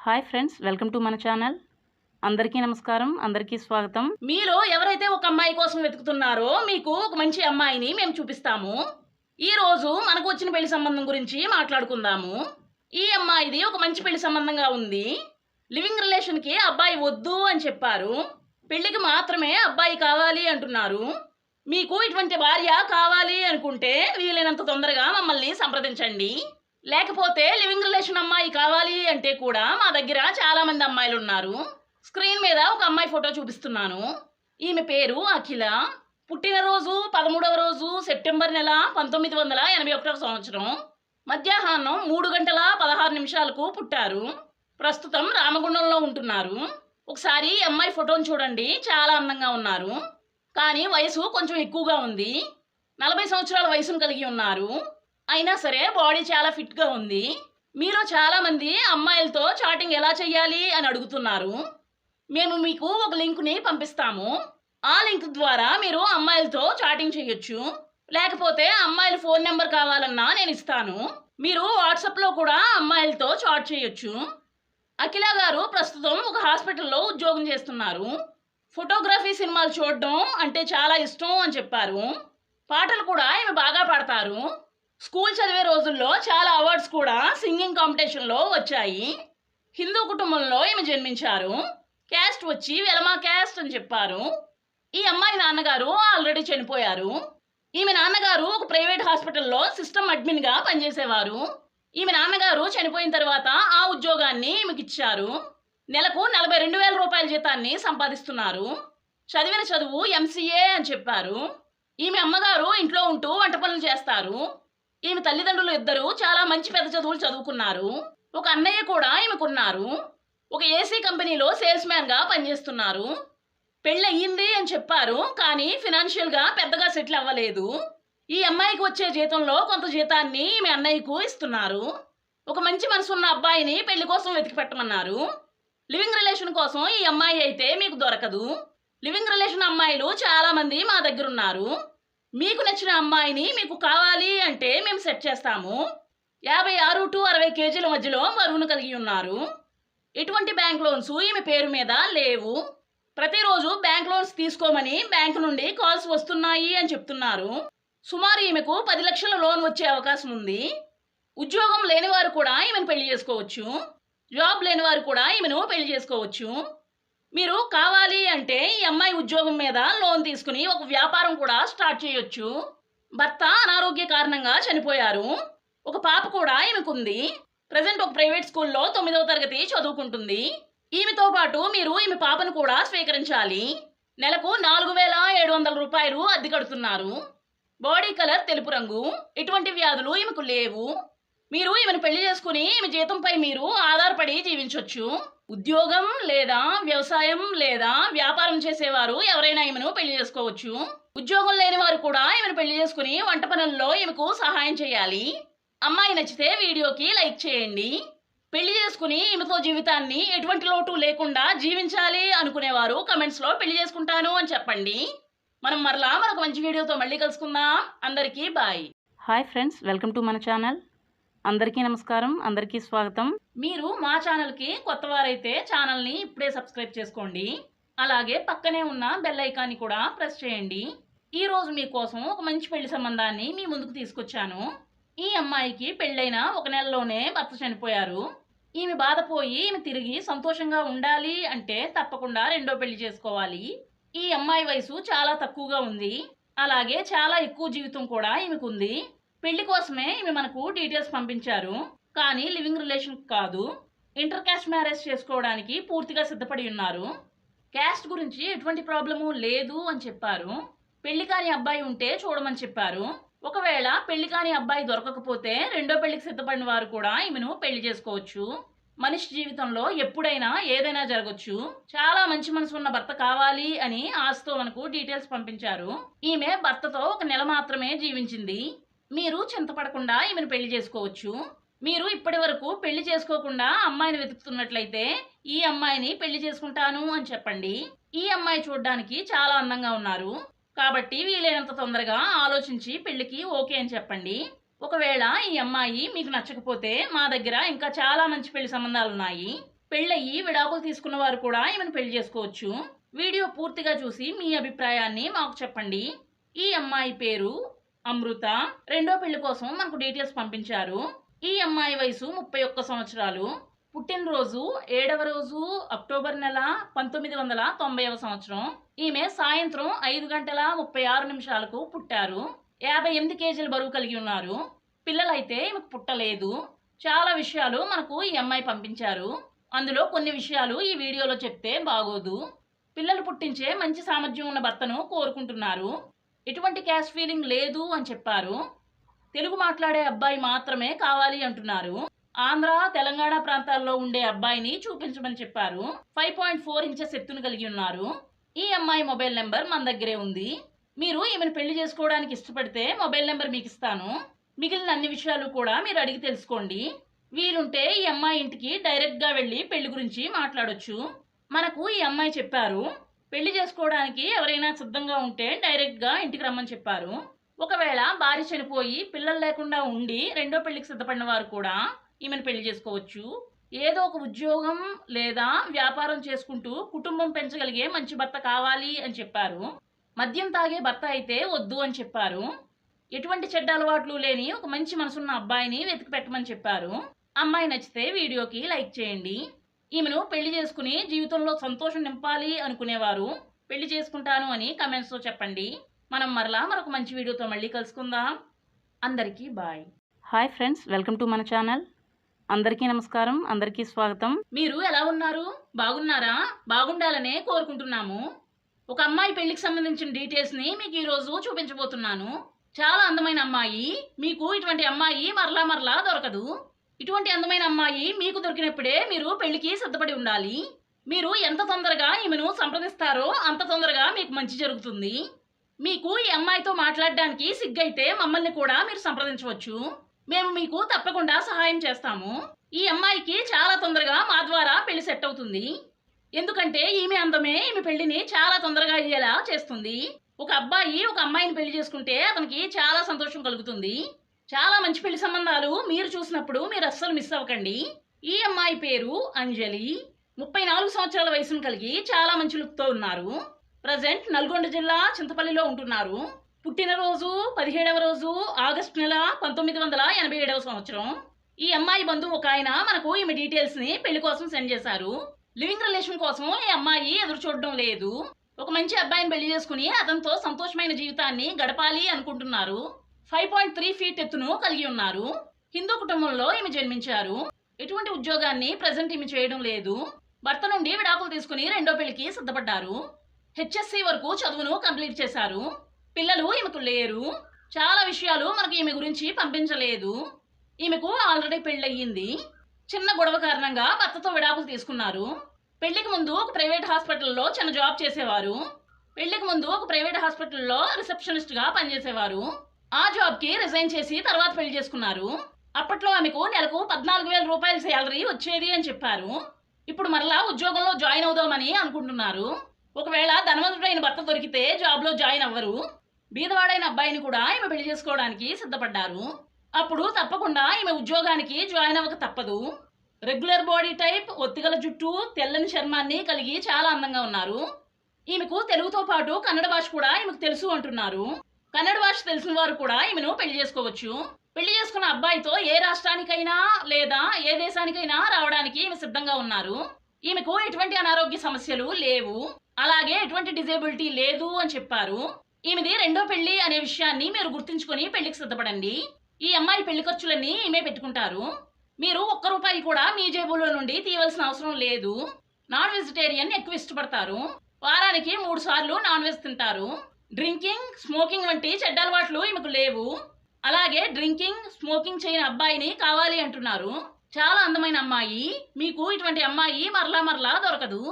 Hi friends, welcome to మన channel. అందరికీ నమస్కారం, అందరికీ స్వాగతం. మీలో ఎవరైతే ఒక అమ్మాయి కోసం వెతుకుతున్నారో మీకు ఒక మంచి అమ్మాయిని మేము చూపిస్తాము. ఈ రోజు మనకు వచ్చిన పెళ్లి సంబంధం గురించి మాట్లాడుకుందాము. ఈ అమ్మాయిది ఒక మంచి పెళ్లి సంబంధంగా ఉంది. లివింగ్ రిలేషన్కి అబ్బాయి వద్దు అని చెప్పారు. పెళ్లికి మాత్రమే అబ్బాయి కావాలి అంటున్నారు. మీకు ఇటువంటి భార్య కావాలి అనుకుంటే వీలైనంత తొందరగా మమ్మల్ని సంప్రదించండి. లేకపోతే లివింగ్ రిలేషన్ అమ్మాయి కావాలి అంటే కూడా మా దగ్గర చాలా మంది అమ్మాయిలు ఉన్నారు. స్క్రీన్ మీద ఒక అమ్మాయి ఫోటో చూపిస్తున్నాను. ఈమె పేరు అఖిల. పుట్టినరోజు 13వ రోజు సెప్టెంబర్ నెల 1981 సంవత్సరం. మధ్యాహ్నం 3 గంటల 16 నిమిషాలకు పుట్టారు. ప్రస్తుతం రామగుండంలో ఉంటున్నారు. ఒకసారి ఈ అమ్మాయి ఫోటోను చూడండి, చాలా అందంగా ఉన్నారు. కానీ వయసు కొంచెం ఎక్కువగా ఉంది. 40 సంవత్సరాల వయసును కలిగి ఉన్నారు. అయినా సరే బాడీ చాలా ఫిట్గా ఉంది. మీలో చాలామంది అమ్మాయిలతో చాటింగ్ ఎలా చేయాలి అని అడుగుతున్నారు. మేము మీకు ఒక లింక్ని పంపిస్తాము. ఆ లింక్ ద్వారా మీరు అమ్మాయిలతో చాటింగ్ చేయొచ్చు. లేకపోతే అమ్మాయిల ఫోన్ నెంబర్ కావాలన్నా నేను ఇస్తాను. మీరు వాట్సాప్లో కూడా అమ్మాయిలతో చాట్ చేయొచ్చు. అఖిల గారు ప్రస్తుతం ఒక హాస్పిటల్లో ఉద్యోగం చేస్తున్నారు. ఫోటోగ్రఫీ సినిమాలు చూడడం అంటే చాలా ఇష్టం అని చెప్పారు. పాటలు కూడా ఈమె బాగా పాడతారు. స్కూల్ చదివే రోజుల్లో చాలా అవార్డ్స్ కూడా సింగింగ్ కాంపిటీషన్లో వచ్చాయి. హిందూ కుటుంబంలో ఈమె జన్మించారు. క్యాస్ట్ వచ్చి వెలమా క్యాస్ట్ అని చెప్పారు. ఈ అమ్మాయి నాన్నగారు ఆల్రెడీ చనిపోయారు. ఈమె నాన్నగారు ఒక ప్రైవేట్ హాస్పిటల్లో సిస్టమ్ అడ్మిన్గా పనిచేసేవారు. ఈమె నాన్నగారు చనిపోయిన తర్వాత ఆ ఉద్యోగాన్ని ఈమెకి ఇచ్చారు. నెలకు 42,000 రూపాయల జీతాన్ని సంపాదిస్తున్నారు. చదివిన చదువు MCA అని చెప్పారు. ఈమె అమ్మగారు ఇంట్లో ఉంటూ వంట పనులు చేస్తారు. ఈమె తల్లిదండ్రులు ఇద్దరు చాలా మంచి పెద్ద చదువులు చదువుకున్నారు. ఒక అన్నయ్య కూడా ఈమెకున్నారు. ఒక AC కంపెనీలో సేల్స్ మ్యాన్గా పనిచేస్తున్నారు. పెళ్ళి అయ్యింది అని చెప్పారు, కానీ ఫినాన్షియల్గా పెద్దగా సెటిల్ అవ్వలేదు. ఈ అమ్మాయికి వచ్చే జీతంలో కొంత జీతాన్ని ఈమె అన్నయ్యకు ఇస్తున్నారు. ఒక మంచి మనసున్న అబ్బాయిని పెళ్లి కోసం వెతికి పెట్టమన్నారు. లివింగ్ రిలేషన్ కోసం ఈ అమ్మాయి అయితే మీకు దొరకదు. లివింగ్ రిలేషన్ అమ్మాయిలు చాలామంది మా దగ్గర ఉన్నారు. మీకు నచ్చిన అమ్మాయిని మీకు కావాలి అంటే మేము సెట్ చేస్తాము. 56 to 60 కేజీల మధ్యలో బరువును కలిగి ఉన్నారు. ఎటువంటి బ్యాంక్ లోన్స్ ఈమె పేరు మీద లేవు. ప్రతిరోజు బ్యాంక్ లోన్స్ తీసుకోమని బ్యాంకు నుండి కాల్స్ వస్తున్నాయి అని చెప్తున్నారు. సుమారు ఈమెకు 10 లక్షల లోన్ వచ్చే అవకాశం ఉంది. ఉద్యోగం లేనివారు కూడా ఈమెను పెళ్లి చేసుకోవచ్చు. జాబ్ లేనివారు కూడా ఈమెను పెళ్లి చేసుకోవచ్చు. మీరు కావాలి అంటే ఈ అమ్మాయి ఉద్యోగం మీద లోన్ తీసుకుని ఒక వ్యాపారం కూడా స్టార్ట్ చేయొచ్చు. భర్త అనారోగ్య కారణంగా చనిపోయారు. ఒక పాప కూడా ఈమెకుంది. ప్రజెంట్ ఒక ప్రైవేట్ స్కూల్లో 9వ తరగతి చదువుకుంటుంది. ఈమెతో పాటు మీరు ఈమె పాపను కూడా స్వీకరించాలి. నెలకు 4,700 రూపాయలు అద్దె కడుతున్నారు. బాడీ కలర్ తెలుపు రంగు. ఎటువంటి వ్యాధులు ఈమెకు లేవు. మీరు ఈమెను పెళ్లి చేసుకుని ఈమె జీతంపై మీరు ఆధారపడి జీవించవచ్చు. ఉద్యోగం లేదా వ్యవసాయం లేదా వ్యాపారం చేసేవారు ఎవరైనా ఈమెను పెళ్లి చేసుకోవచ్చు. ఉద్యోగం లేని వారు కూడా ఈమెను పెళ్లి చేసుకుని వంట పనుల్లో ఈమెకు సహాయం చేయాలి. అమ్మాయి నచ్చితే వీడియోకి లైక్ చేయండి. పెళ్లి చేసుకుని ఈమెతో జీవితాన్ని ఎటువంటి లోటు లేకుండా జీవించాలి అనుకునేవారు కమెంట్స్లో పెళ్లి చేసుకుంటాను అని చెప్పండి. మనం మరొక మంచి వీడియోతో మళ్ళీ కలుసుకుందాం. అందరికీ bye. Hi friends, welcome to మన ఛానల్. అందరికీ నమస్కారం, అందరికీ స్వాగతం. మీరు మా ఛానల్కి కొత్తవారైతే ఛానల్ని ఇప్పుడే సబ్స్క్రైబ్ చేసుకోండి. అలాగే పక్కనే ఉన్న బెల్ ఐకాన్ని కూడా ప్రెస్ చేయండి. ఈరోజు మీకోసం ఒక మంచి పెళ్లి సంబంధాన్ని మీ ముందుకు తీసుకొచ్చాను. ఈ అమ్మాయికి పెళ్ళైన 1 నెలలోనే భర్త చనిపోయారు. ఈమె బాధపోయి ఈమె తిరిగి సంతోషంగా ఉండాలి అంటే తప్పకుండా రెండో పెళ్లి చేసుకోవాలి. ఈ అమ్మాయి వయసు చాలా తక్కువగా ఉంది. అలాగే చాలా ఎక్కువ జీవితం కూడా ఈమెకుంది. పెళ్లి కోసమే ఈమె మనకు డీటెయిల్స్ పంపించారు, కానీ లివింగ్ రిలేషన్ కాదు. ఇంటర్ క్యాస్ట్ మ్యారేజ్ చేసుకోవడానికి పూర్తిగా సిద్ధపడి ఉన్నారు. క్యాస్ట్ గురించి ఎటువంటి ప్రాబ్లము లేదు అని చెప్పారు. పెళ్లి కాని అబ్బాయి ఉంటే చూడమని చెప్పారు. ఒకవేళ పెళ్లి కాని అబ్బాయి దొరకకపోతే రెండో పెళ్లికి సిద్ధపడిన వారు కూడా ఈమెను పెళ్లి చేసుకోవచ్చు. మనిషి జీవితంలో ఎప్పుడైనా ఏదైనా జరగచ్చు. చాలా మంచి మనసు ఉన్న భర్త కావాలి అని ఆశతో మనకు డీటెయిల్స్ పంపించారు. ఈమె భర్తతో 1 నెల మాత్రమే జీవించింది. మీరు చింతపడకుండా ఈమెను పెళ్లి చేసుకోవచ్చు. మీరు ఇప్పటి వరకు పెళ్లి చేసుకోకుండా అమ్మాయిని వెతుకుతున్నట్లయితే ఈ అమ్మాయిని పెళ్లి చేసుకుంటాను అని చెప్పండి. ఈ అమ్మాయి చూడడానికి చాలా అందంగా ఉన్నారు. కాబట్టి వీలైనంత తొందరగా ఆలోచించి పెళ్లికి ఓకే అని చెప్పండి. ఒకవేళ ఈ అమ్మాయి మీకు నచ్చకపోతే మా దగ్గర ఇంకా చాలా మంచి పెళ్లి సంబంధాలు ఉన్నాయి. పెళ్ళయి విడాకులు తీసుకున్న వారు కూడా ఈమెను పెళ్లి చేసుకోవచ్చు. వీడియో పూర్తిగా చూసి మీ అభిప్రాయాన్ని మాకు చెప్పండి. ఈ అమ్మాయి పేరు అమృత. రెండో పెళ్లి కోసం మనకు డీటెయిల్స్ పంపించారు. ఈ అమ్మాయి వయసు 31 సంవత్సరాలు. పుట్టినరోజు 7వ రోజు అక్టోబర్ నెల 1990వ సంవత్సరం. ఈమె సాయంత్రం 5:36 పుట్టారు. 58 కేజీల బరువు కలిగి ఉన్నారు. పిల్లలైతే ఈమెకు పుట్టలేదు. చాలా విషయాలు మనకు ఈ అమ్మాయి పంపించారు. అందులో కొన్ని విషయాలు ఈ వీడియోలో చెప్తే బాగోదు. పిల్లలు పుట్టించే మంచి సామర్థ్యం ఉన్న భర్తను కోరుకుంటున్నారు. ఎటువంటి క్యాస్ట్ ఫీలింగ్ లేదు అని చెప్పారు. తెలుగు మాట్లాడే అబ్బాయి మాత్రమే కావాలి అంటున్నారు. ఆంధ్ర, తెలంగాణ ప్రాంతాల్లో ఉండే అబ్బాయిని చూపించమని చెప్పారు. 5.4 ఇంచెస్ ఎత్తును కలిగి ఉన్నారు. ఈ అమ్మాయి మొబైల్ నెంబర్ మన దగ్గరే ఉంది. మీరు ఈమెను పెళ్లి చేసుకోవడానికి ఇష్టపడితే మొబైల్ నెంబర్ మీకు ఇస్తాను. మిగిలిన అన్ని విషయాలు కూడా మీరు అడిగి తెలుసుకోండి. వీలుంటే ఈ అమ్మాయి ఇంటికి డైరెక్ట్గా వెళ్ళి పెళ్లి గురించి మాట్లాడొచ్చు. మనకు ఈ అమ్మాయి చెప్పారు, పెళ్లి చేసుకోవడానికి ఎవరైనా సిద్ధంగా ఉంటే డైరెక్ట్గా ఇంటికి రమ్మని చెప్పారు. ఒకవేళ భార్య చనిపోయి పిల్లలు లేకుండా ఉండి రెండో పెళ్లికి సిద్ధపడిన వారు కూడా ఈమెను పెళ్లి చేసుకోవచ్చు. ఏదో ఒక ఉద్యోగం లేదా వ్యాపారం చేసుకుంటూ కుటుంబం పెంచగలిగే మంచి భర్త కావాలి అని చెప్పారు. మద్యం తాగే భర్త అయితే వద్దు అని చెప్పారు. ఎటువంటి చెడ్డ అలవాట్లు లేని ఒక మంచి మనసున్న అబ్బాయిని వెతికి పెట్టమని చెప్పారు. అమ్మాయి నచ్చితే వీడియోకి లైక్ చేయండి. ఈమెను పెళ్లి చేసుకుని జీవితంలో సంతోషం నింపాలి అనుకునేవారు పెళ్లి చేసుకుంటాను అని కమెంట్స్లో చెప్పండి. మనం మరొక మంచి వీడియోతో మళ్ళీ కలుసుకుందాం. అందరికీ bye. Hi friends, welcome to మన ఛానల్. అందరికీ నమస్కారం, అందరికీ స్వాగతం. మీరు ఎలా ఉన్నారు? బాగున్నారా? బాగుండాలనే కోరుకుంటున్నాము. ఒక అమ్మాయి పెళ్లికి సంబంధించిన డీటెయిల్స్ని మీకు ఈరోజు చూపించబోతున్నాను. చాలా అందమైన అమ్మాయి. మీకు ఇటువంటి అమ్మాయి మరలా దొరకదు. ఇటువంటి అందమైన అమ్మాయి మీకు దొరికినప్పుడే మీరు పెళ్లికి సిద్ధపడి ఉండాలి. మీరు ఎంత తొందరగా ఈమెను సంప్రదిస్తారో అంత తొందరగా మీకు మంచి జరుగుతుంది. మీకు ఈ అమ్మాయితో మాట్లాడడానికి సిగ్గైతే మమ్మల్ని కూడా మీరు సంప్రదించవచ్చు. మేము మీకు తప్పకుండా సహాయం చేస్తాము. ఈ అమ్మాయికి చాలా తొందరగా మా ద్వారా పెళ్లి సెట్ అవుతుంది. ఎందుకంటే ఈమె అందమే ఈమె పెళ్లిని చాలా తొందరగా అయ్యేలా చేస్తుంది. ఒక అబ్బాయి ఒక అమ్మాయిని పెళ్లి చేసుకుంటే అతనికి చాలా సంతోషం కలుగుతుంది. చాలా మంచి పెళ్లి సంబంధాలు మీరు చూసినప్పుడు మీరు అస్సలు మిస్ అవ్వకండి. ఈ అమ్మాయి పేరు అంజలి. 34 సంవత్సరాల వయసును కలిగి చాలా మంచి లుక్తో ఉన్నారు. ప్రజెంట్ నల్గొండ జిల్లా చింతపల్లిలో ఉంటున్నారు. పుట్టినరోజు 17వ రోజు ఆగస్టు నెల 1987వ సంవత్సరం. ఈ అమ్మాయి బంధువు ఒక ఆయన మనకు ఈమె డీటెయిల్స్ని పెళ్లి కోసం సెండ్ చేశారు. లివింగ్ రిలేషన్ కోసం ఈ అమ్మాయి ఎదురు చూడడం లేదు. ఒక మంచి అబ్బాయిని పెళ్లి చేసుకుని అతనితో సంతోషమైన జీవితాన్ని గడపాలి అనుకుంటున్నారు. 5.3 ఫీట్ ఎత్తును కలిగి ఉన్నారు. హిందూ కుటుంబంలో ఈమె జన్మించారు. ఎటువంటి ఉద్యోగాన్ని ప్రజెంట్ ఈమె చేయడం లేదు. భర్త నుండి విడాకులు తీసుకుని రెండో పెళ్లికి సిద్ధపడ్డారు. HSC వరకు చదువును కంప్లీట్ చేశారు. పిల్లలు ఈమెకు లేరు. చాలా విషయాలు మనకు ఈమె గురించి పంపించలేదు. ఈమెకు ఆల్రెడీ పెళ్ళయ్యింది. చిన్న గొడవ కారణంగా భర్తతో విడాకులు తీసుకున్నారు. పెళ్లికి ముందు ఒక ప్రైవేట్ హాస్పిటల్లో చిన్న జాబ్ చేసేవారు. పెళ్లికి ముందు ఒక ప్రైవేట్ హాస్పిటల్లో రిసెప్షనిస్ట్గా పనిచేసేవారు. ఆ జాబ్కి రిజైన్ చేసి తర్వాత పెళ్లి చేసుకున్నారు. అప్పట్లో ఆమెకు నెలకు 14,000 రూపాయల శాలరీ వచ్చేది అని చెప్పారు. ఇప్పుడు మరలా ఉద్యోగంలో జాయిన్ అవుదామని అనుకుంటున్నారు. ఒకవేళ ధనవంతుడైన భర్త దొరికితే జాబ్లో జాయిన్ అవ్వరు. బీదవాడైన అబ్బాయిని కూడా ఈమె పెళ్లి చేసుకోవడానికి సిద్ధపడ్డారు. అప్పుడు తప్పకుండా ఈమె ఉద్యోగానికి జాయిన్ అవ్వక తప్పదు. రెగ్యులర్ బాడీ టైప్, ఒత్తిగల జుట్టు, తెల్లని చర్మాన్ని కలిగి చాలా అందంగా ఉన్నారు. ఈమెకు తెలుగుతో పాటు కన్నడ భాష కూడా ఈమెకు తెలుసు అంటున్నారు. కన్నడ భాష తెలిసిన వారు కూడా ఈమెను పెళ్లి చేసుకోవచ్చు. పెళ్లి చేసుకున్న అబ్బాయితో ఏ రాష్ట్రానికైనా లేదా ఏ దేశానికైనా రావడానికి ఈమె సిద్ధంగా ఉన్నారు. ఈమెకు ఎటువంటి అనారోగ్య సమస్యలు లేవు. అలాగే ఎటువంటి డిజేబిలిటీ లేదు అని చెప్పారు. ఈమెది రెండో పెళ్లి అనే విషయాన్ని మీరు గుర్తుంచుకొని పెళ్లికి సిద్ధపడండి. ఈ అమ్మాయి పెళ్లి ఖర్చులన్నీ ఈమె పెట్టుకుంటారు. మీరు ₹1 కూడా మీ జేబులో నుండి తీయవలసిన అవసరం లేదు. నాన్ వెజిటేరియన్ ఎక్కువ ఇష్టపడతారు. వారానికి 3 సార్లు నాన్ వెజ్ తింటారు. డ్రింకింగ్, స్మోకింగ్ వంటి చెడ్డ అలవాట్లు ఈమెకు లేవు. అలాగే డ్రింకింగ్, స్మోకింగ్ చేయని అబ్బాయిని కావాలి అంటున్నారు. చాలా అందమైన అమ్మాయి. మీకు ఇటువంటి అమ్మాయి మరలా దొరకదు.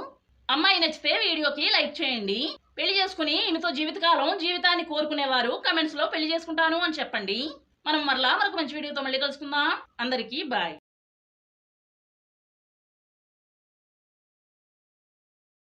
అమ్మాయి నచ్చితే వీడియోకి లైక్ చేయండి. పెళ్లి చేసుకుని ఈమెతో జీవితాన్ని కోరుకునేవారు కమెంట్స్లో పెళ్లి చేసుకుంటాను అని చెప్పండి. మనం మరొక మంచి వీడియోతో మళ్ళీ కలుసుకుందాం. అందరికీ బాయ్.